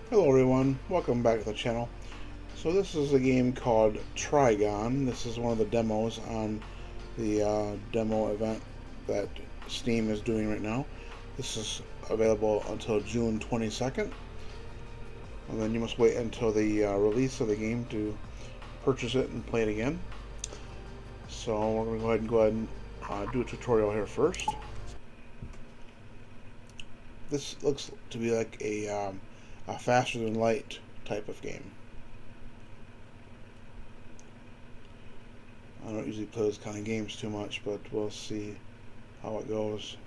Hello everyone, welcome back to the channel. So this is a game called Trigon. This is one of the demos on the demo event that Steam is doing right now. This is available until June 22nd, and then you must wait until the release of the game to purchase it and play it again. So we're going to go ahead and do a tutorial here first. This looks to be like a faster than light type of game. I don't usually play those kind of games too much, but we'll see how it goes.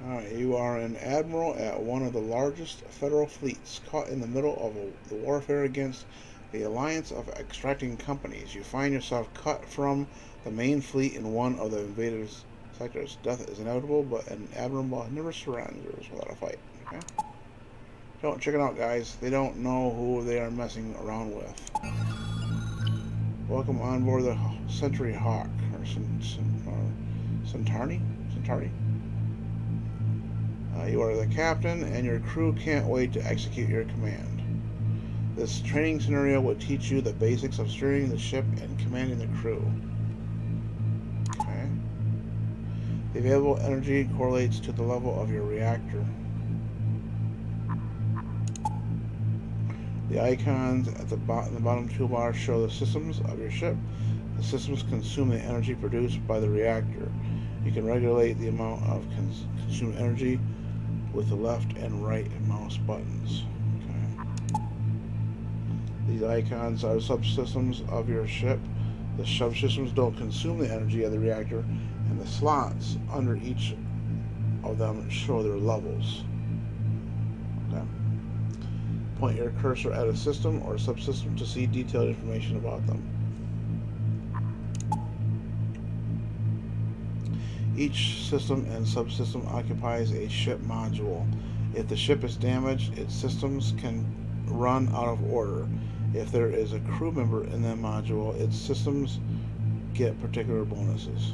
Alright, you are an admiral at one of the largest federal fleets, caught in the middle of the warfare against the alliance of extracting companies. You find yourself cut from the main fleet in one of the invaders' sectors. Death is inevitable, but an admiral never surrenders without a fight. Okay? Don't check it out, guys. They don't know who they are messing around with. Welcome on board the Century Hawk, or Centauri? You are the captain, and your crew can't wait to execute your command. This training scenario will teach you the basics of steering the ship and commanding the crew. Okay. The available energy correlates to the level of your reactor. The icons at the bottom toolbar show the systems of your ship. The systems consume the energy produced by the reactor. You can regulate the amount of consumed energy with the left and right mouse buttons. Okay. These icons are subsystems of your ship. The subsystems don't consume the energy of the reactor, and the slots under each of them show their levels. Okay. Point your cursor at a system or subsystem to see detailed information about them. Each system and subsystem occupies a ship module. If the ship is damaged, its systems can run out of order. If there is a crew member in the module, its systems get particular bonuses.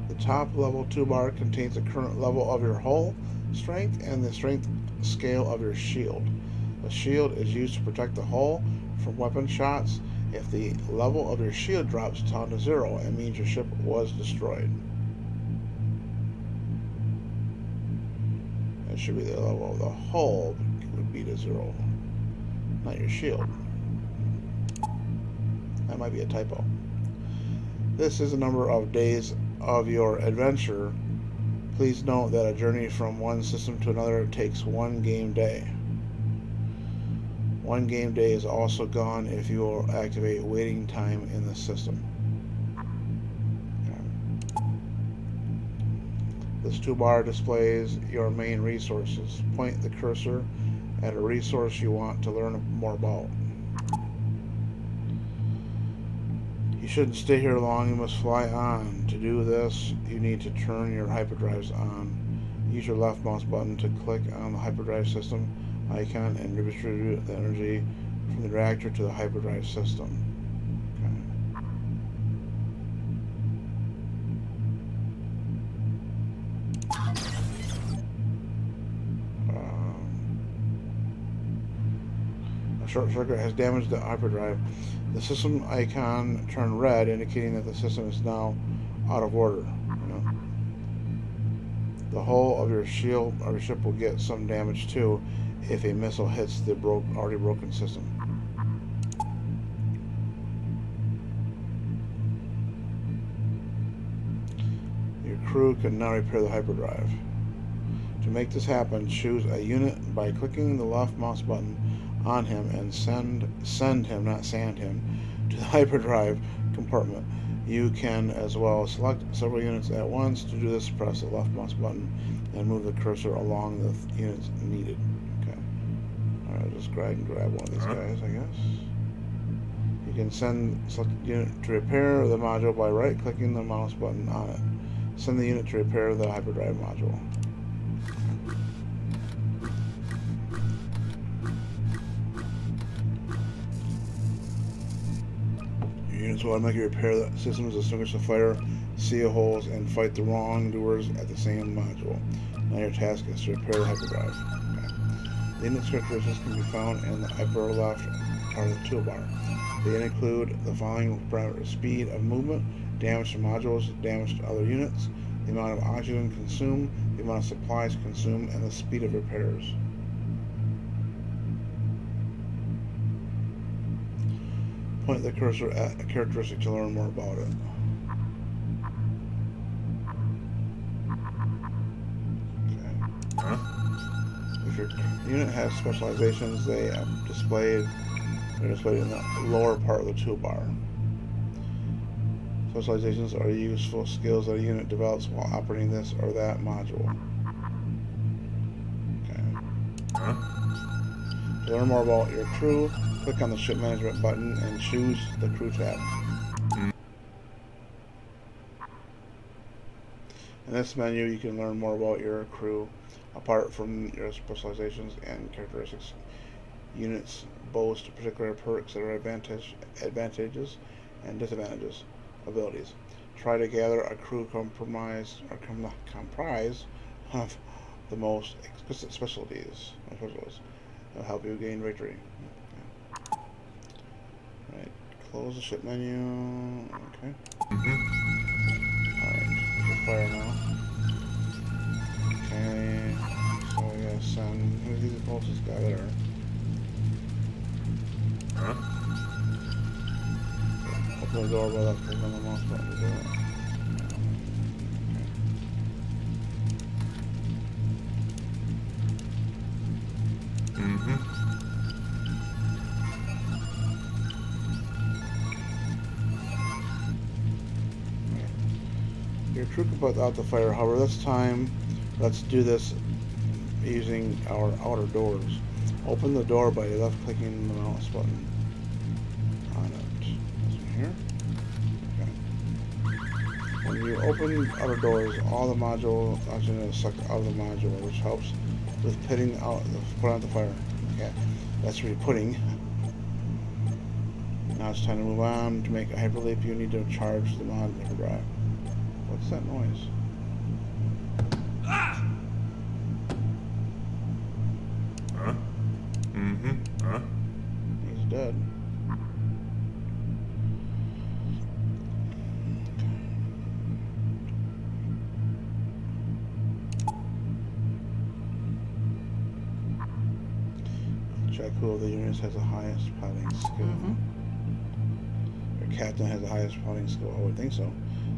The top level toolbar contains the current level of your hull strength and the strength scale of your shield. The shield is used to protect the hull from weapon shots. If the level of your shield drops down to 0, it means your ship was destroyed. It should be the level of the hull would be to 0, not your shield. That might be a typo. This is the number of days of your adventure. Please note that a journey from one system to another takes one game day. One game day is also gone if you will activate waiting time in the system. Okay. This toolbar displays your main resources. Point the cursor at a resource you want to learn more about. You shouldn't stay here long, you must fly on. To do this, you need to turn your hyperdrives on. Use your left mouse button to click on the hyperdrive system icon and redistribute the energy from the reactor to the hyperdrive system. Okay. A short circuit has damaged the hyperdrive. The system icon turned red, indicating that the system is now out of order. The hull of your shield or your ship will get some damage too if a missile hits the already broken system. Your crew can now repair the hyperdrive. To make this happen, choose a unit by clicking the left mouse button on him and send him, not sand him, to the hyperdrive compartment. You can as well select several units at once. To do this, press the left mouse button and move the cursor along the units needed. Okay. Alright, just grab one of these guys, I guess. You can select unit to repair the module by right-clicking the mouse button on it. Send the unit to repair the hyperdrive module. Units will automatically repair the systems, extinguish the fire, seal holes, and fight the wrongdoers at the same module. Now your task is to repair the hyperdrive. Okay. The unit's characteristics can be found in the upper left part of the toolbar. They include the following parameters: speed of movement, damage to modules, damage to other units, the amount of oxygen consumed, the amount of supplies consumed, and the speed of repairs. Point the cursor at a characteristic to learn more about it. Okay. If your unit has specializations, they're displayed in the lower part of the toolbar. Specializations are useful skills that a unit develops while operating this or that module. Okay. To learn more about your crew, click on the Ship Management button and choose the Crew tab. In this menu, you can learn more about your crew, apart from your specializations and characteristics. Units boast particular perks that are advantages and disadvantages. Abilities. Try to gather a crew comprised of the most explicit specialties. It'll help you gain victory. Okay. Alright, close the ship menu. Okay. Alright, there's a fire now. Okay, so I gotta send. Who's the closest guy there? Open the door by that click on the mouse button to do it. Your crew can put out the fire. However, this time, let's do this using our outer doors. Open the door by left-clicking the mouse button on it. This one here. Okay. When you open outer doors, all the module oxygen is sucked out of the module, which helps with putting out the fire. Okay, that's where you're putting. Now it's time to move on. To make a hyperleap, you need to charge the mod hyperdrive. What's that noise? Ah! He's dead. Check who of the units has the highest piloting skill. Your captain has the highest piloting skill. I would think so.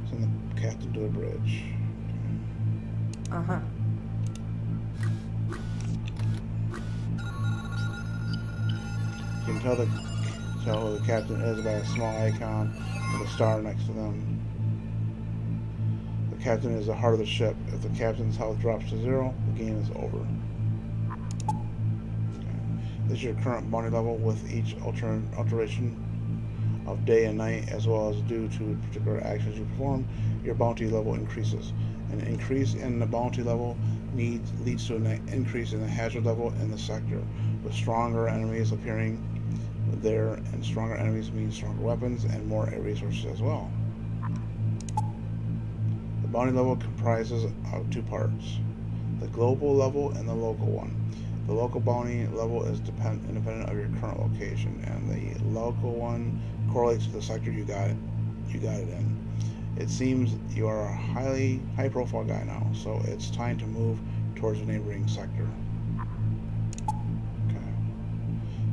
Send the captain to the bridge. Okay. You can tell who the captain is by a small icon with a star next to them. The captain is the heart of the ship. If the captain's health drops to 0, the game is over. This is your current bounty level. With each alteration of day and night, as well as due to particular actions you perform, your bounty level increases. An increase in the bounty level leads to an increase in the hazard level in the sector, with stronger enemies appearing there, and stronger enemies mean stronger weapons and more resources as well. The bounty level comprises of 2 parts: the global level and the local one. The local bounty level is independent of your current location, and the local one correlates to the sector you got it in. It seems you are a high-profile guy now, so it's time to move towards a neighboring sector. Okay.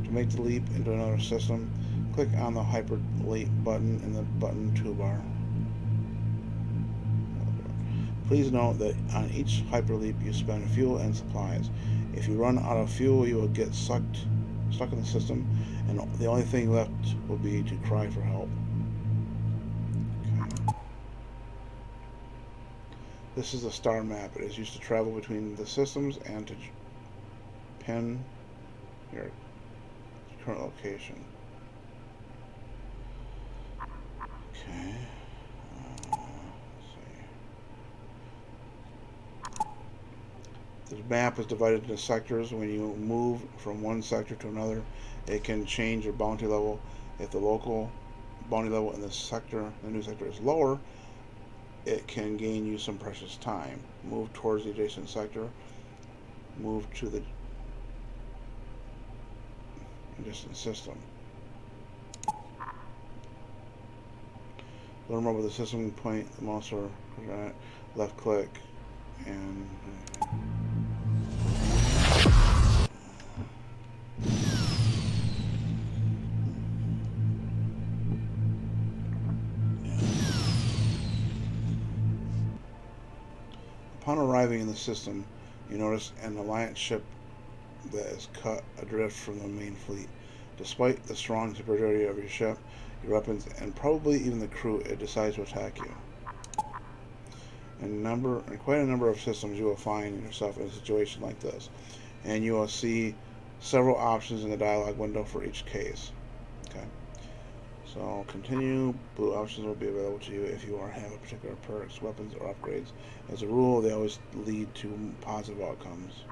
To make the leap into another system, click on the Hyper Leap button in the button toolbar. Please note that on each hyperleap you spend fuel and supplies. If you run out of fuel, you will get stuck in the system, and the only thing left will be to cry for help. Okay. This is a star map. It is used to travel between the systems and to pin your current location. Okay. The map is divided into sectors. When you move from one sector to another, it can change your bounty level. If the local bounty level in this sector, the new sector, is lower, it can gain you some precious time. Move towards the adjacent sector. Move to the adjacent system. Learn more about the system. Point the mouse or left click and upon arriving in the system, you notice an alliance ship that is cut adrift from the main fleet. Despite the strong superiority of your ship, your weapons, and probably even the crew, it decides to attack you. In quite a number of systems, you will find yourself in a situation like this, and you will see several options in the dialog window for each case. Okay. So continue. Blue options will be available to you if you have a particular perks, weapons, or upgrades. As a rule, they always lead to positive outcomes.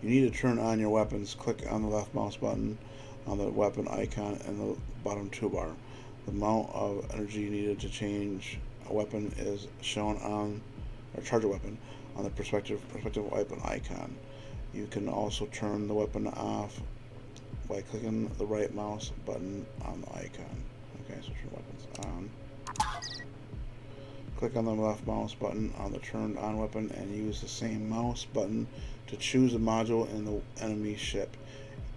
You need to turn on your weapons. Click on the left mouse button on the weapon icon in the bottom toolbar. The amount of energy needed to change a weapon is shown on, or charge a weapon, on the prospective weapon icon. You can also turn the weapon off by clicking the right mouse button on the icon. Okay, so turn weapons on. Click on the left mouse button on the turned on weapon and use the same mouse button to choose the module in the enemy ship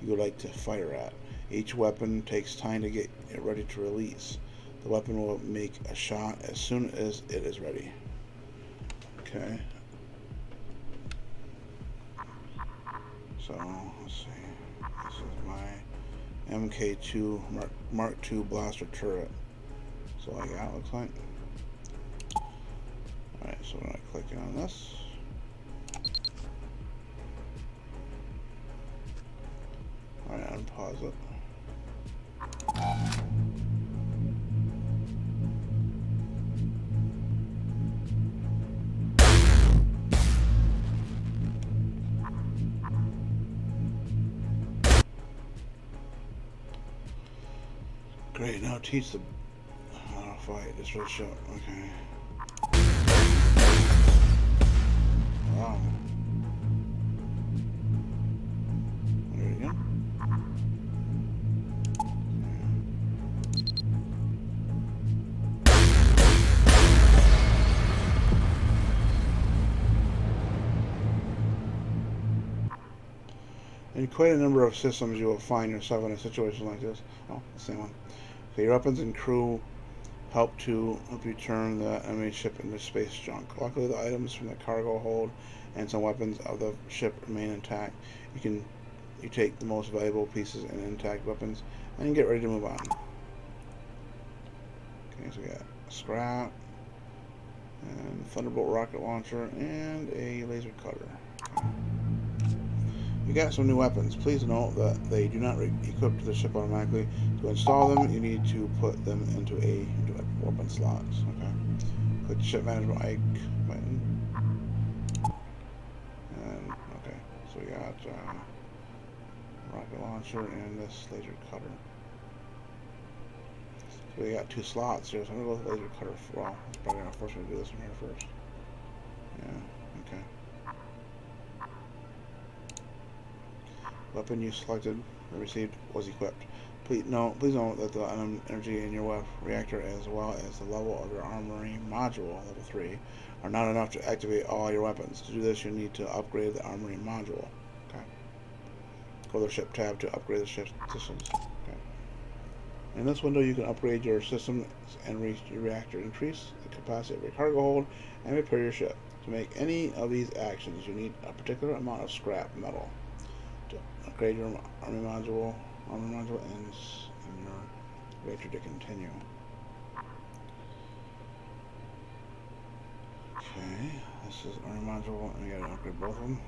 you would like to fire at. Each weapon takes time to get it ready to release. The weapon will make a shot as soon as it is ready. Okay. So, let's see. This is my MK2 Mark II blaster turret. So like that looks like. Alright, so when I click on this, alright, unpause it. Great, now teach the how to fight. This will show. Okay. Wow. Do it again. In quite a number of systems, you will find yourself in a situation like this. Oh, the same one. So your weapons and crew help you turn the enemy ship into space junk. Luckily, the items from the cargo hold and some weapons of the ship remain intact. You take the most valuable pieces and intact weapons and get ready to move on. Okay, so we got scrap and Thunderbolt rocket launcher and a laser cutter. Okay. You got some new weapons. Please note that they do not equip to the ship automatically. To install them, you need to put them into weapon slots. Okay. Click the ship management button. And okay, so we got rocket launcher and this laser cutter. So we got two slots here. So I'm gonna go with laser cutter. Well, it's probably gonna force me to do this one here first. Yeah. Okay. Weapon you selected or received was equipped. Please note that the energy in your reactor as well as the level of your armory module, level 3, are not enough to activate all your weapons. To do this, you need to upgrade the armory module. Okay. Go to the ship tab to upgrade the ship's systems. Okay. In this window, you can upgrade your systems and your reactor, increase the capacity of your cargo hold, and repair your ship. To make any of these actions, you need a particular amount of scrap metal. To upgrade your armory module and your reactor to continue. Okay, this is armory module, and we gotta upgrade both of them.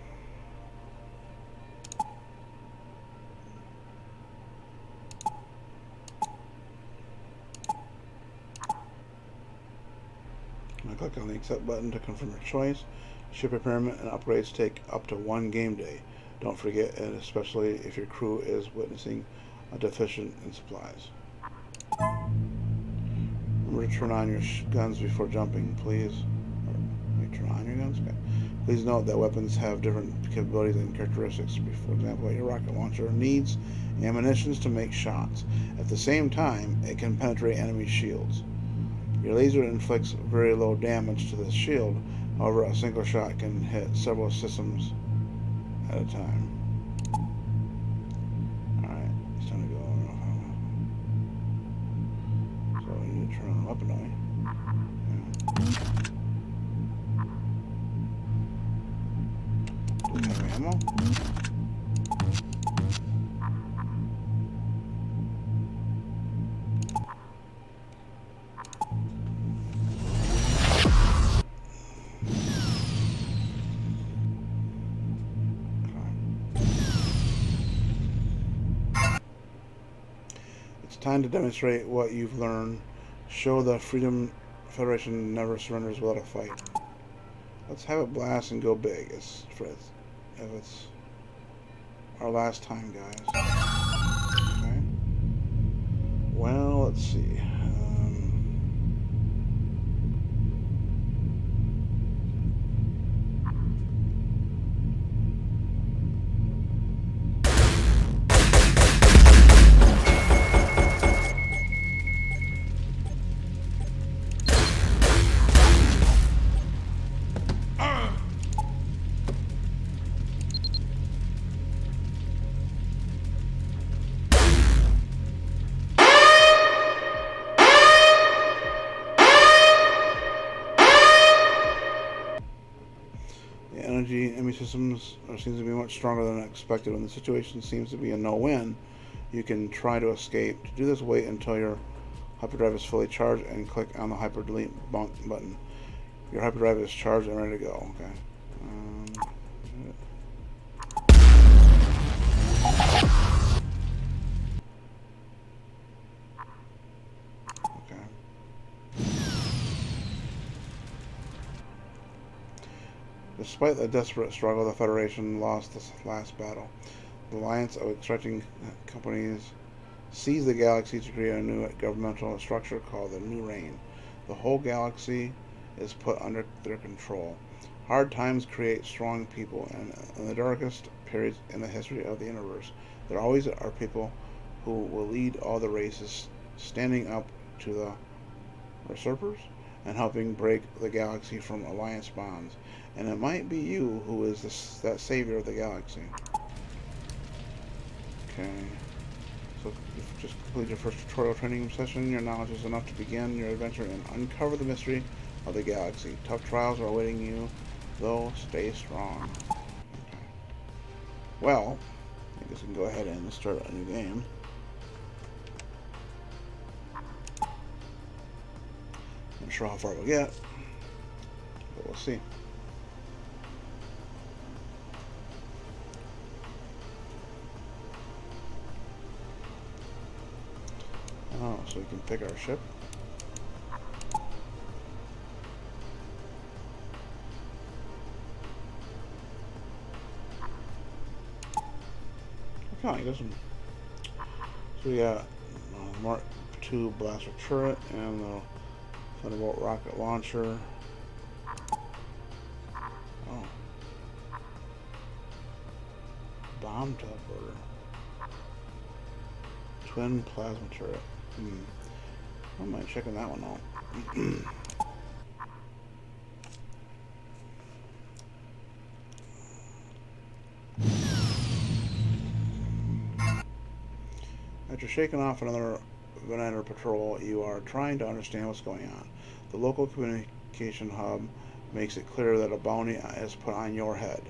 I click on the accept button to confirm your choice. Ship repairment and upgrades take up to 1 game day. Don't forget, and especially if your crew is witnessing are deficient in supplies. Remember to turn on your guns before jumping, please. Or, turn on your guns? Okay. Please note that weapons have different capabilities and characteristics. For example, your rocket launcher needs ammunition to make shots. At the same time, it can penetrate enemy shields. Your laser inflicts very low damage to the shield. However, a single shot can hit several systems at a time. Alright, it's time to go. So we need to turn on the weapon, don't we? Do we have ammo? Time to demonstrate what you've learned. Show the Freedom Federation never surrenders without a fight. Let's have it blast and go big. If it's our last time, guys. Okay. Well, let's see. Enemy systems seems to be much stronger than expected. When the situation seems to be a no-win, you can try to escape. To do this, wait until your hyperdrive is fully charged and click on the hyper delete button. Your hyperdrive is charged and ready to go. Okay. Despite the desperate struggle, the Federation lost this last battle. The alliance of extracting companies seized the galaxy to create a new governmental structure called the New Reign. The whole galaxy is put under their control. Hard times create strong people, and in the darkest periods in the history of the universe, there always are people who will lead all the races, standing up to the usurpers and helping break the galaxy from alliance bonds. And it might be you who is that savior of the galaxy. Okay. So you've just completed your first tutorial training session. Your knowledge is enough to begin your adventure and uncover the mystery of the galaxy. Tough trials are awaiting you, though stay strong. Okay. Well, I guess we can go ahead and start a new game. Not sure how far we'll get, but we'll see. Oh, so we can pick our ship. Okay, I guess. So we got Mark II blaster turret and the Thunderbolt rocket launcher. Oh, bomb teleporter. Twin plasma turret. I don't mind checking that one out. After shaking off another Venator patrol, you are trying to understand what's going on. The local communication hub makes it clear that a bounty is put on your head.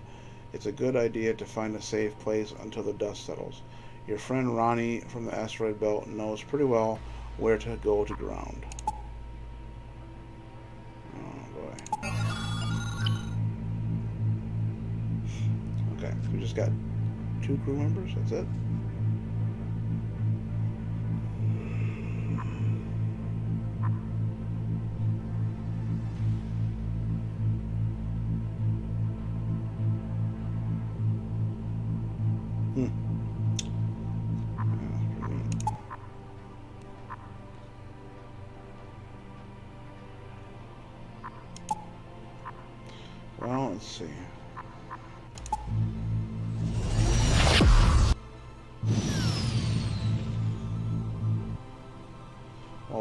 It's a good idea to find a safe place until the dust settles. Your friend Ronnie from the asteroid belt knows pretty well where to go to ground. Oh boy. Okay, we just got 2 crew members, that's it.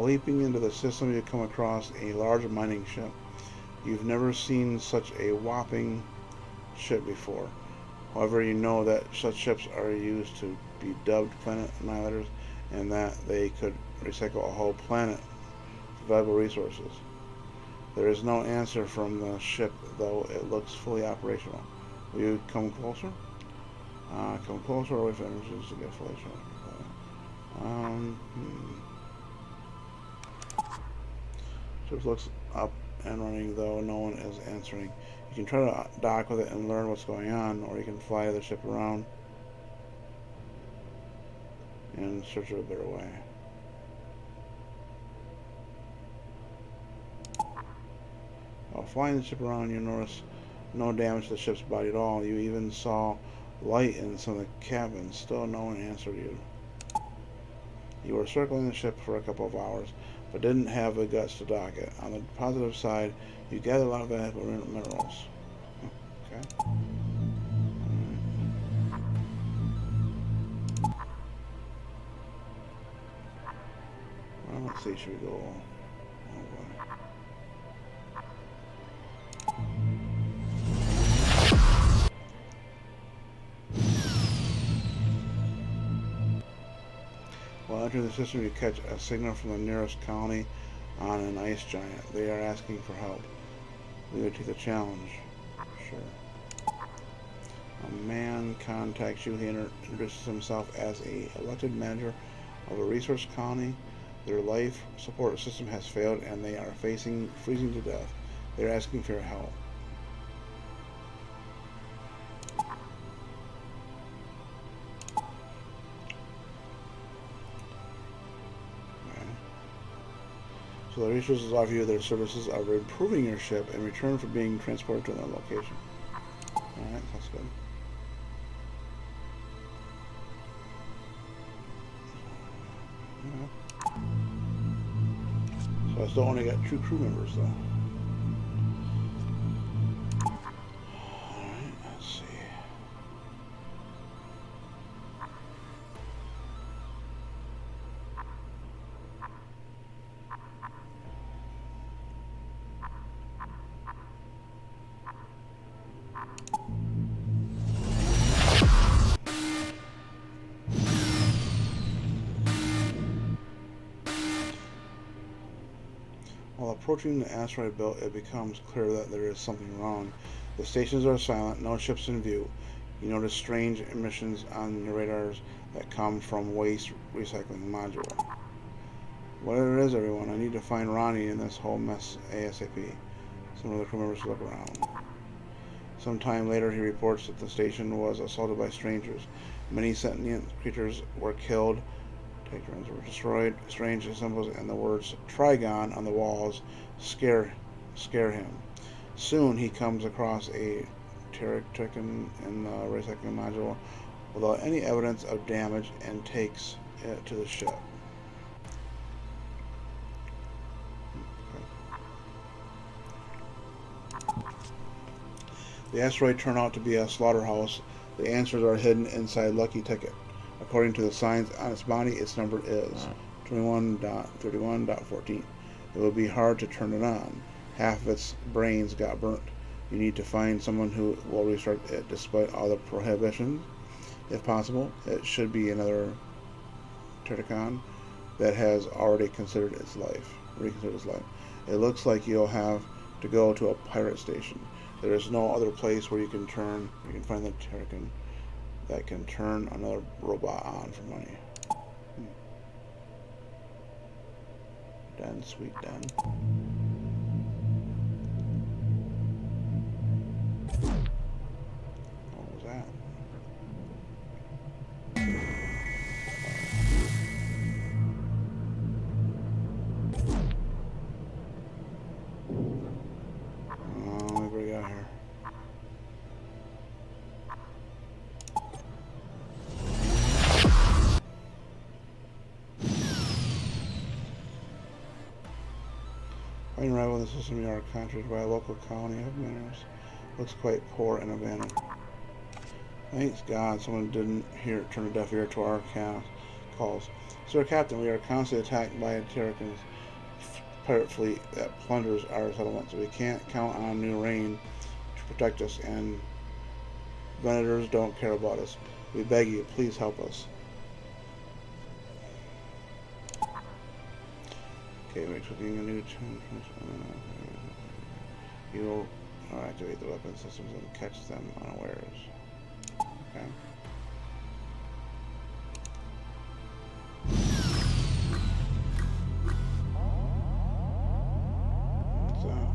While leaping into the system, you come across a large mining ship. You've never seen such a whopping ship before. However, you know that such ships are used to be dubbed planet annihilators and that they could recycle a whole planet of valuable resources. There is no answer from the ship, though it looks fully operational. Will you come closer? Come closer or wait for energies to get fully charged. Ship looks up and running, though no one is answering. You can try to dock with it and learn what's going on, or you can fly the ship around in search of a better way. While flying the ship around, you notice no damage to the ship's body at all. You even saw light in some of the cabins. Still no one answered you. You were circling the ship for a couple of hours, but didn't have the guts to dock it. On the positive side, you gathered a lot of valuable minerals. Okay. Well, let's see, should we go... While entering the system, you catch a signal from the nearest colony on an ice giant. They are asking for help. Will you take the challenge? Sure. A man contacts you. He introduces himself as a elected manager of a resource colony. Their life support system has failed and they are facing freezing to death. They are asking for your help. So the resources offer you their services of improving your ship in return for being transported to another location. Alright, that's good. Yeah. So I still only got 2 crew members though. Alright, let's see. While approaching the asteroid belt, it becomes clear that there is something wrong. The stations are silent, no ships in view. You notice strange emissions on your radars that come from waste recycling module. Whatever it is, everyone, I need to find Ronnie in this whole mess ASAP. Some of the crew members look around. Some time later, he reports that the station was assaulted by strangers. Many sentient creatures were killed. Trigon were destroyed. Strange symbols and the words Trigon on the walls scare him. Soon he comes across a Trigon in the recycling module without any evidence of damage and takes it to the ship. The asteroid turned out to be a slaughterhouse. The answers are hidden inside Lucky Ticket. According to the signs on its body, its number is 21.31.14. It will be hard to turn it on. Half of its brains got burnt. You need to find someone who will restart it despite all the prohibitions. If possible, it should be another Trigon that has already reconsidered its life. It looks like you'll have to go to a pirate station. There is no other place where you can find the Trigon that can turn another robot on for money. Den, sweet den. What was that? Oh, let me bring it out here. Finding arrival in the system, you are contacted by a local colony of miners. Looks quite poor and abandoned. Thanks God someone didn't turn a deaf ear to our calls. Sir Captain, we are constantly attacked by Trigons. pirate fleet that plunders our settlements. We can't count on new rain to protect us, and Venators don't care about us. We beg you, please help us. Okay, we're clicking a new tune. You'll activate the weapon systems and catch them unawares. Okay. What's that?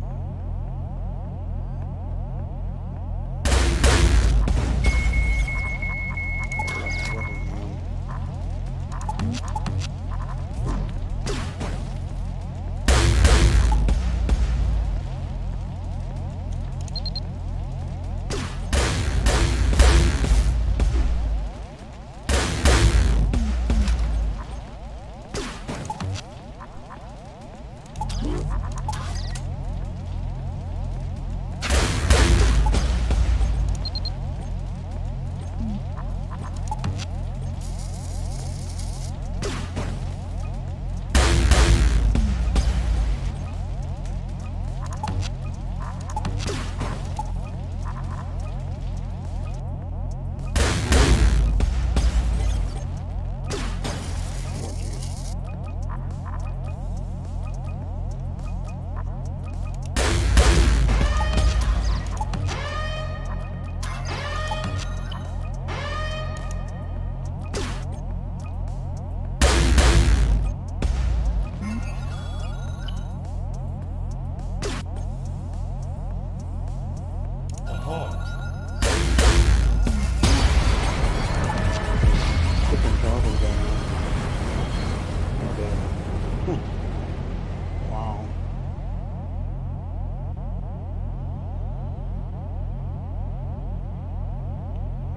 Wow.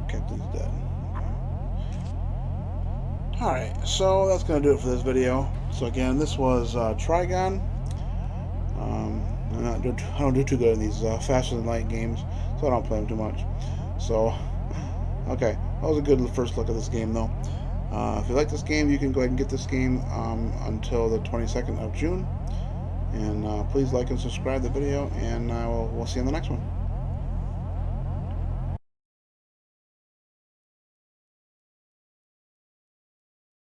Captain's dead. Okay. Alright, so that's going to do it for this video. So again, this was Trigon. I don't do too good in these faster than light games, so I don't play them too much. So, okay, that was a good first look at this game though. If you like this game, you can go ahead and get this game until the 22nd of June. And please like and subscribe the video, and we'll see you in the next one.